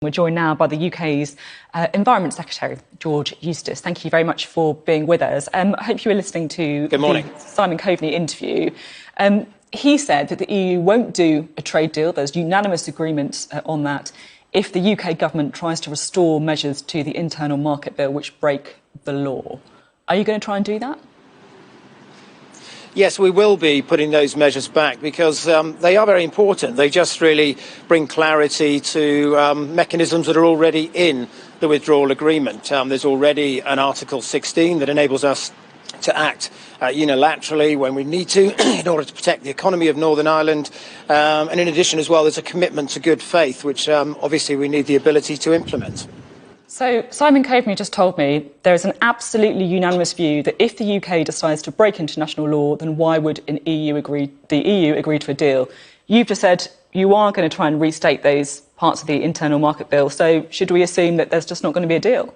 We're joined now by the UK's Environment Secretary, George Eustace. Thank you very much for being with us. I hope you were listening to the Simon Coveney interview. He said that the EU won't do a trade deal. There's unanimous agreement on that if the UK government tries to restore measures to the internal market bill which break the law. Are you going to try and do that? Yes, we will be putting those measures back because they are very important. They just really bring clarity to mechanisms that are already in the withdrawal agreement. There's already an Article 16 that enables us to act unilaterally when we need to in order to protect the economy of Northern Ireland. And in addition as well, there's a commitment to good faith, which obviously we need the ability to implement. So Simon Coveney just told me there is an absolutely unanimous view that if the UK decides to break international law, then why would the EU agree to a deal? You've just said you are going to try and restate those parts of the internal market bill. So should we assume that there's just not going to be a deal?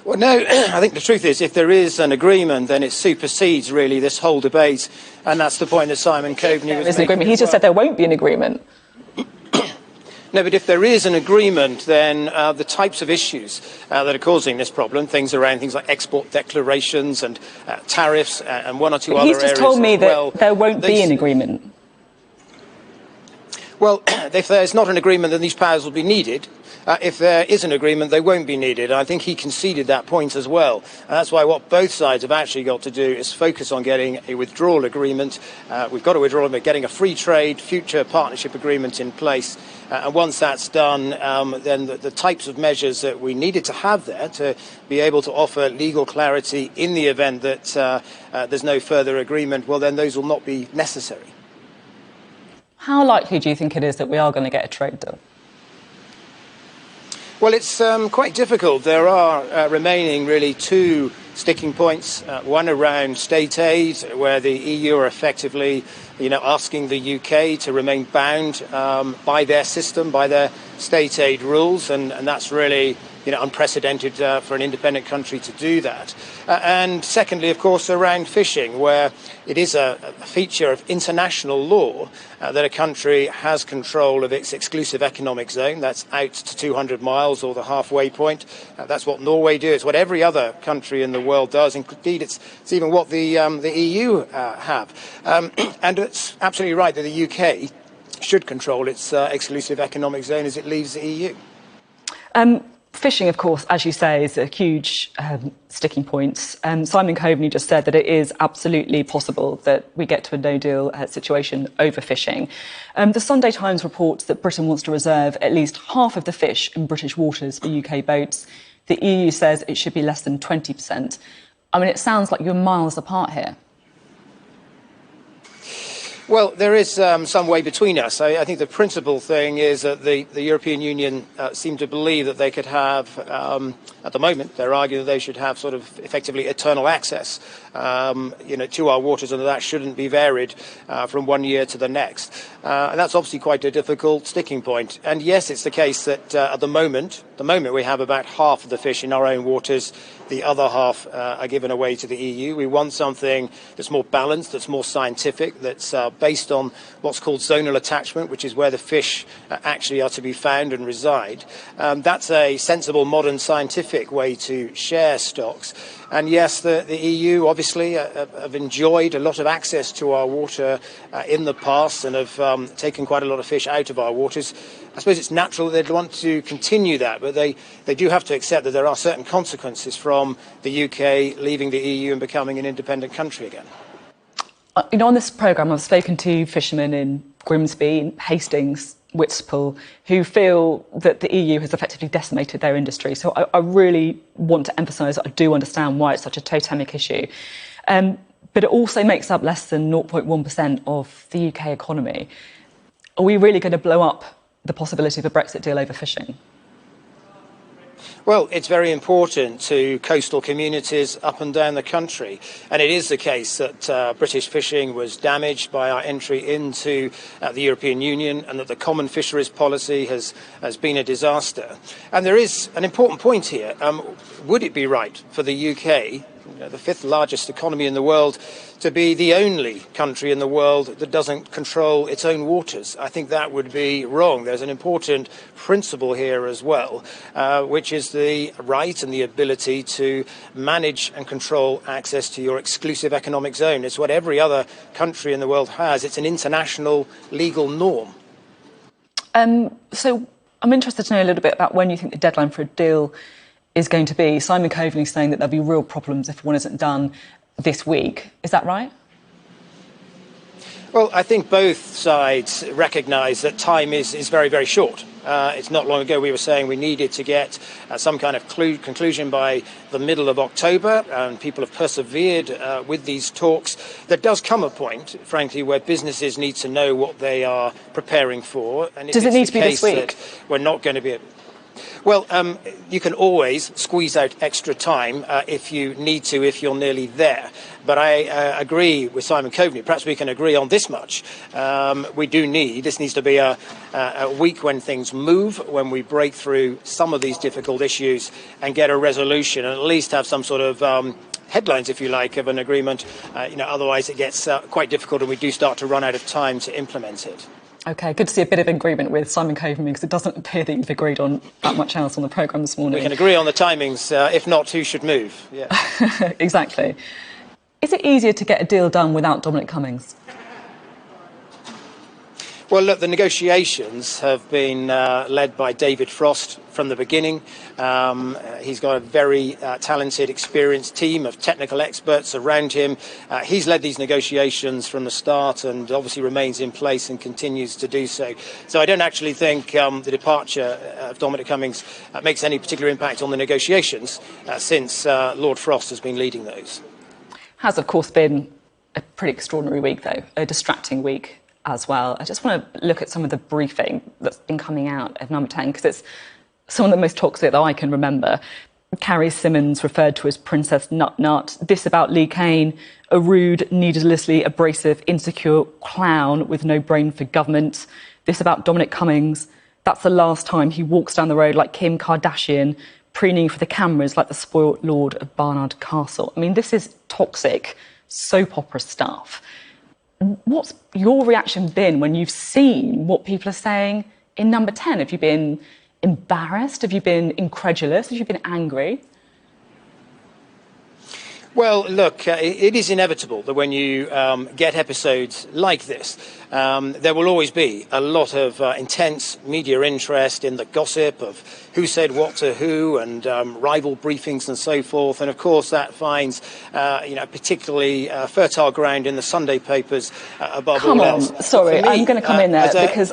Well, no, I think the truth is if there is an agreement, then it supersedes really this whole debate. And that's the point that Simon Coveney was making. He just said there won't be an agreement. No, but if there is an agreement, then the types of issues that are causing this problem, things like export declarations and tariffs and one or two other areas. He's just told me that there won't be an agreement. Well, if there's not an agreement, then these powers will be needed. If there is an agreement, they won't be needed. I think he conceded that point as well. And that's why what both sides have actually got to do is focus on getting a withdrawal agreement. We've got to withdraw them, getting a free trade, future partnership agreement in place. And once that's done, then the types of measures that we needed to have there to be able to offer legal clarity in the event that there's no further agreement, well, then those will not be necessary. How likely do you think it is that we are going to get a trade deal? Well, it's quite difficult. There are remaining really two sticking points. One around state aid, where the EU are effectively, asking the UK to remain bound by their system, by their state aid rules, and that's really unprecedented for an independent country to do that. And secondly, of course, around fishing, where it is a feature of international law that a country has control of its exclusive economic zone. That's out to 200 miles or the halfway point. That's what Norway do. It's what every other country in the world does. Indeed, it's even what the EU have. And it's absolutely right that the UK should control its exclusive economic zone as it leaves the EU. Fishing, of course, as you say, is a huge sticking point. Simon Coveney just said that it is absolutely possible that we get to a no-deal situation over fishing. The Sunday Times reports that Britain wants to reserve at least half of the fish in British waters for UK boats. The EU says it should be less than 20%. I mean, it sounds like you're miles apart here. Well, there is some way between us. I think the principal thing is that the European Union seem to believe that they could have, at the moment, they're arguing that they should have sort of effectively eternal access, to our waters, and that shouldn't be varied from one year to the next. And that's obviously quite a difficult sticking point. And yes, it's the case that at the moment we have about half of the fish in our own waters. The other half are given away to the EU. We want something that's more balanced, that's more scientific, that's based on what's called zonal attachment, which is where the fish actually are to be found and reside. That's a sensible, modern, scientific way to share stocks. And yes, the EU obviously have enjoyed a lot of access to our water in the past and have taken quite a lot of fish out of our waters. I suppose it's natural that they'd want to continue that, but they do have to accept that there are certain consequences from the UK leaving the EU and becoming an independent country again. On this programme, I've spoken to fishermen in Grimsby, Hastings, Whitstable, who feel that the EU has effectively decimated their industry. So I really want to emphasise that I do understand why it's such a totemic issue. But it also makes up less than 0.1% of the UK economy. Are we really going to blow up the possibility of a Brexit deal over fishing? Well, it's very important to coastal communities up and down the country. And it is the case that British fishing was damaged by our entry into the European Union and that the common fisheries policy has been a disaster. And there is an important point here. Would it be right for the UK the fifth largest economy in the world, to be the only country in the world that doesn't control its own waters. I think that would be wrong. There's an important principle here as well, which is the right and the ability to manage and control access to your exclusive economic zone. It's what every other country in the world has. It's an international legal norm. So I'm interested to know a little bit about when you think the deadline for a deal is going to be. Simon Coveney is saying that there'll be real problems if one isn't done this week. Is that right? Well, I think both sides recognise that time is very, very short. It's not long ago we were saying we needed to get some kind of conclusion by the middle of October, and people have persevered with these talks. There does come a point, frankly, where businesses need to know what they are preparing for. And does it need to be this week? We're not going to be... Well, you can always squeeze out extra time if you need to, if you're nearly there. But I agree with Simon Coveney. Perhaps we can agree on this much. This needs to be a week when things move, when we break through some of these difficult issues and get a resolution, and at least have some sort of headlines, if you like, of an agreement. Otherwise it gets quite difficult and we do start to run out of time to implement it. OK, good to see a bit of agreement with Simon Coveney, because it doesn't appear that you've agreed on that much else on the programme this morning. We can agree on the timings. If not, who should move? Yeah. Exactly. Is it easier to get a deal done without Dominic Cummings? Well, look, the negotiations have been led by David Frost from the beginning. He's got a very talented, experienced team of technical experts around him. He's led these negotiations from the start and obviously remains in place and continues to do so. So I don't actually think the departure of Dominic Cummings makes any particular impact on the negotiations since Lord Frost has been leading those. Has, of course, been a pretty extraordinary week, though, a distracting week as well. I just want to look at some of the briefing that's been coming out of Number 10, because it's some of the most toxic that I can remember. Carrie Symonds referred to as Princess Nut Nut. This about Lee Kane, a rude, needlessly abrasive, insecure clown with no brain for government. This about Dominic Cummings. That's the last time he walks down the road like Kim Kardashian, preening for the cameras like the spoilt lord of Barnard Castle. I mean, this is toxic, soap opera stuff. What's your reaction been when you've seen what people are saying in Number 10? Have you been embarrassed? Have you been incredulous? Have you been angry? Well, look, it is inevitable that when you get episodes like this, there will always be a lot of intense media interest in the gossip of who said what to who and rival briefings and so forth. And of course, that finds, particularly fertile ground in the Sunday papers above all else. Come on, sorry, I'm going to come in there because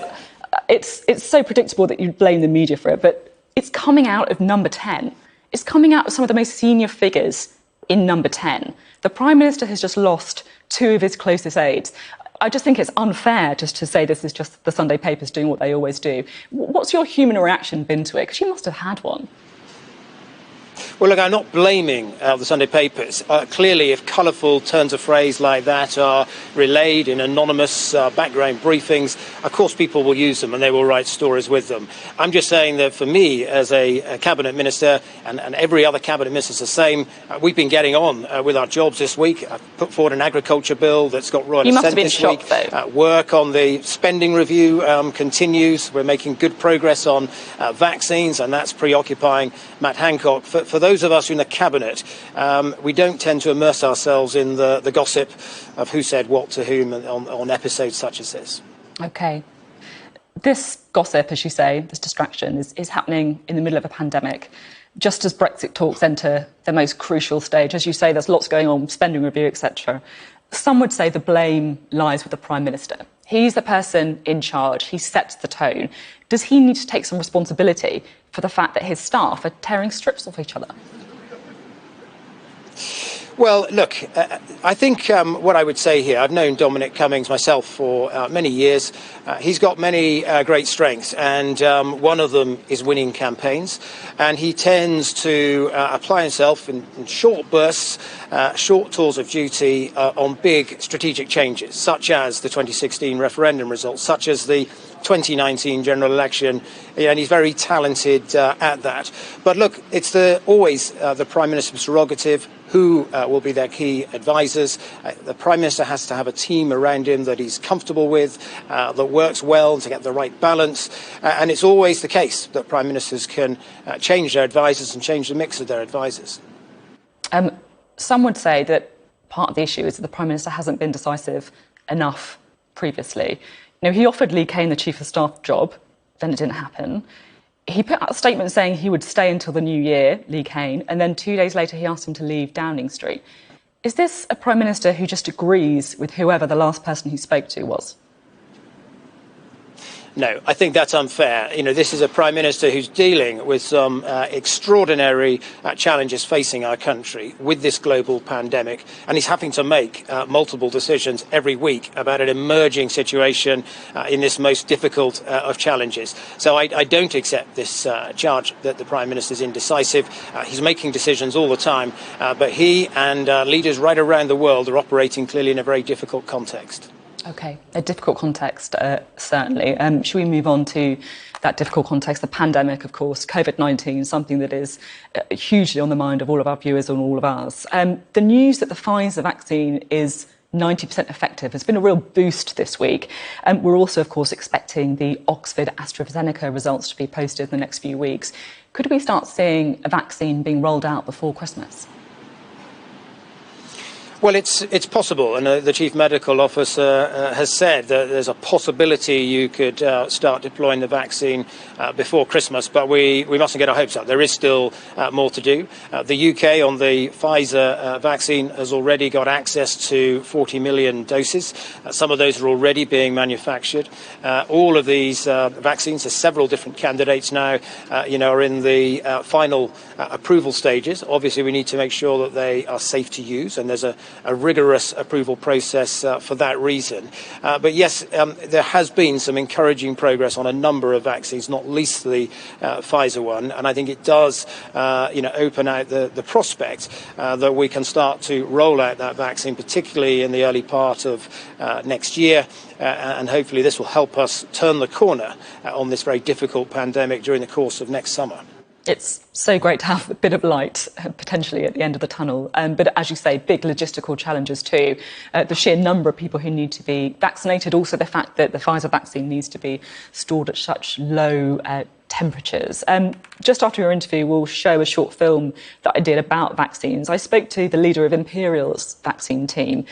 it's so predictable that you blame the media for it, but it's coming out of Number 10. It's coming out of some of the most senior figures in Number 10. The Prime Minister has just lost two of his closest aides. I just think it's unfair just to say this is just the Sunday papers doing what they always do. What's your human reaction been to it? Because you must have had one. Well, look, I'm not blaming the Sunday papers. Clearly, if colourful turns of phrase like that are relayed in anonymous background briefings, of course people will use them and they will write stories with them. I'm just saying that for me, as a cabinet minister, and every other cabinet minister is the same, we've been getting on with our jobs this week. I've put forward an agriculture bill that's got royal assent this week. Work on the spending review continues. We're making good progress on vaccines, and that's preoccupying Matt Hancock. For those of us who are in the cabinet, we don't tend to immerse ourselves in the gossip of who said what to whom on episodes such as this. OK. This gossip, as you say, this distraction is happening in the middle of a pandemic, just as Brexit talks enter the most crucial stage. As you say, there's lots going on, spending review, etc. Some would say the blame lies with the Prime Minister. He's the person in charge. He sets the tone. Does he need to take some responsibility for the fact that his staff are tearing strips off each other? Well, look, I think what I would say here, I've known Dominic Cummings myself for many years. He's got many great strengths, and one of them is winning campaigns. And he tends to apply himself in short bursts, short tours of duty on big strategic changes, such as the 2016 referendum results, such as the 2019 general election, and he's very talented at that. But look, it's always the Prime Minister's prerogative who will be their key advisors. The Prime Minister has to have a team around him that he's comfortable with, that works well to get the right balance. And it's always the case that Prime Ministers can change their advisors and change the mix of their advisors. Some would say that part of the issue is that the Prime Minister hasn't been decisive enough previously. He offered Lee Kane the Chief of Staff job, then it didn't happen. He put out a statement saying he would stay until the new year, Lee Kane, and then 2 days later he asked him to leave Downing Street. Is this a Prime Minister who just agrees with whoever the last person he spoke to was? No, I think that's unfair. This is a Prime Minister who's dealing with some extraordinary challenges facing our country with this global pandemic, and he's having to make multiple decisions every week about an emerging situation in this most difficult of challenges. So I don't accept this charge that the Prime Minister is indecisive. He's making decisions all the time, but he and leaders right around the world are operating clearly in a very difficult context. OK, a difficult context, certainly. Should we move on to that difficult context, the pandemic, of course, COVID-19, something that is hugely on the mind of all of our viewers and all of us. The news that the Pfizer vaccine is 90% effective has been a real boost this week. We're also, of course, expecting the Oxford-AstraZeneca results to be posted in the next few weeks. Could we start seeing a vaccine being rolled out before Christmas? Well, it's possible, and the Chief Medical Officer has said that there's a possibility you could start deploying the vaccine before Christmas, but we mustn't get our hopes up. There is still more to do. The UK on the Pfizer vaccine has already got access to 40 million doses. Some of those are already being manufactured. All of these vaccines, there's several different candidates now, are in the final approval stages. Obviously, we need to make sure that they are safe to use, and there's a rigorous approval process for that reason. But yes, there has been some encouraging progress on a number of vaccines, not least the Pfizer one. And I think it does, open out the prospect that we can start to roll out that vaccine, particularly in the early part of next year. And hopefully this will help us turn the corner on this very difficult pandemic during the course of next summer. It's so great to have a bit of light potentially at the end of the tunnel. But as you say, big logistical challenges too. The sheer number of people who need to be vaccinated, also the fact that the Pfizer vaccine needs to be stored at such low temperatures. Just after your interview, we'll show a short film that I did about vaccines. I spoke to the leader of Imperial's vaccine team,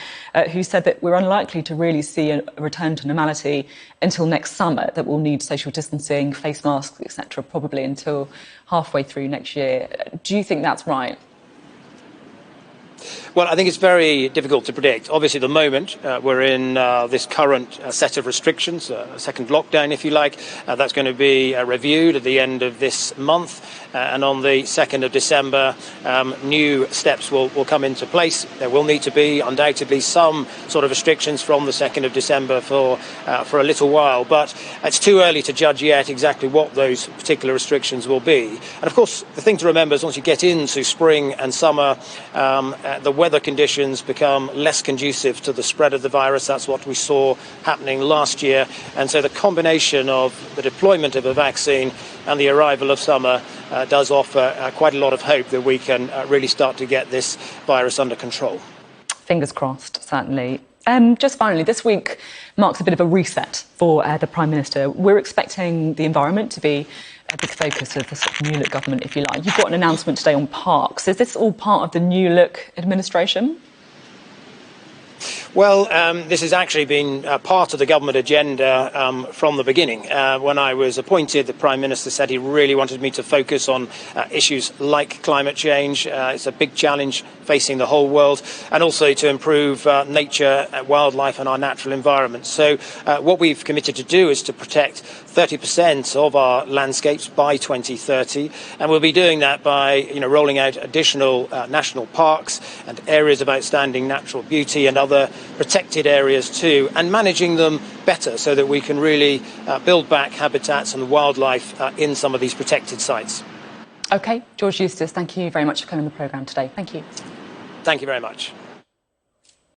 who said that we're unlikely to really see a return to normality until next summer, that we'll need social distancing, face masks, etc., probably until halfway through next year. Do you think that's right? Well, I think it's very difficult to predict. Obviously, at the moment, we're in this current set of restrictions, a second lockdown, if you like. That's going to be reviewed at the end of this month. And on the 2nd of December, new steps will come into place. There will need to be, undoubtedly, some sort of restrictions from the 2nd of December for a little while. But it's too early to judge yet exactly what those particular restrictions will be. And, of course, the thing to remember is once you get into spring and summer, the weather conditions become less conducive to the spread of the virus. That's what we saw happening last year. And so the combination of the deployment of a vaccine and the arrival of summer does offer quite a lot of hope that we can really start to get this virus under control. Fingers crossed, certainly. Just finally, this week marks a bit of a reset for the Prime Minister. We're expecting the environment to be a big focus of the sort of New Look government, if you like. You've got an announcement today on parks. Is this all part of the New Look administration? Well, this has actually been part of the government agenda from the beginning. When I was appointed, the Prime Minister said he really wanted me to focus on issues like climate change. It's a big challenge facing the whole world, and also to improve nature, wildlife and our natural environment. So what we've committed to do is to protect 30% of our landscapes by 2030, and we'll be doing that by rolling out additional national parks and areas of outstanding natural beauty and other protected areas too, and managing them better so that we can really build back habitats and wildlife in some of these protected sites. OK, George Eustace, thank you very much for coming on the programme today. Thank you. Thank you very much.